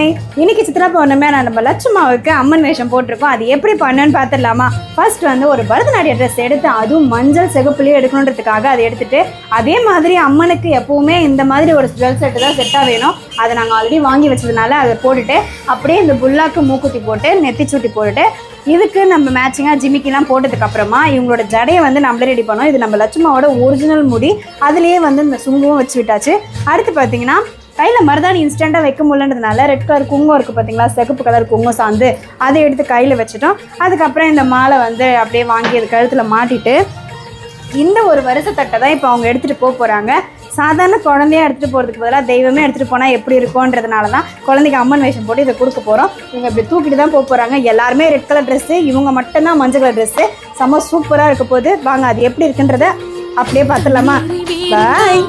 Hi, இன்னைக்கு சித்ரா பௌர்ணமியா நம்ம லட்சுமாவுக்கு அம்மன் வேஷம் போட்டிருக்கோம். அது எப்படி பண்ணுன்னு பார்த்துடலாமா? ஃபர்ஸ்ட் வந்து ஒரு பரதநாட்டிய ட்ரெஸ் எடுத்து, அதுவும் மஞ்சள் சிகப்புலேயே எடுக்கணுன்றதுக்காக அதை எடுத்துட்டு, அதே மாதிரி அம்மனுக்கு எப்பவுமே இந்த மாதிரி ஒரு ஜுவல் செட்டு தான் செட்டாக வேணும். அதை நாங்கள் ஆல்ரெடி வாங்கி வச்சதுனால அதை போட்டுட்டு, அப்படியே இந்த புல்லாக்கு மூக்குத்தி போட்டு நெத்திச்சூட்டி போட்டுட்டு, இதுக்கு நம்ம மேட்சிங்காக ஜிமிக்கிலாம் போட்டதுக்கப்புறமா இவங்களோட ஜடையை வந்து நம்மளே ரெடி பண்ணோம். இது நம்ம லட்சுமாவோட ஒரிஜினல் முடி, அதுலேயே வந்து இந்த சுங்குவும் வச்சு விட்டாச்சு. அடுத்து பார்த்தீங்கன்னா கையில் மருதாணி இன்ஸ்டண்ட்டாக வைக்க முடியலன்றதுனால ரெட் கலர் குங்குமம் இருக்குது பார்த்தீங்களா, சிகப்பு கலர் குங்குமம் சாந்து, அதை எடுத்து கையில் வச்சுட்டோம். அதுக்கப்புறம் இந்த மாலை வந்து அப்படியே வாங்கி அது கழுத்தில் மாட்டிட்டு, இந்த ஒரு வருஷத்தட்டை தான் இப்போ அவங்க எடுத்துகிட்டு போகிறாங்க. சாதாரண குழந்தையா எடுத்துகிட்டு போகிறதுக்கு பதிலாக தெய்வமே எடுத்துகிட்டு போனால் எப்படி இருக்கும்ன்றதுனால தான் குழந்தைக்கு அம்மன் வேஷம் போட்டு இதை கொடுக்க போகிறோம். இவங்க இப்படி தூக்கிட்டு தான் போகிறாங்க. எல்லாருமே ரெட் கலர் ட்ரெஸ்ஸு, இவங்க மட்டும்தான் மஞ்சள் கலர் ட்ரெஸ்ஸு. செம்ம சூப்பராக இருக்க போது. வாங்க அது எப்படி இருக்குன்றத அப்படியே பார்த்துடலாமா? பாய்.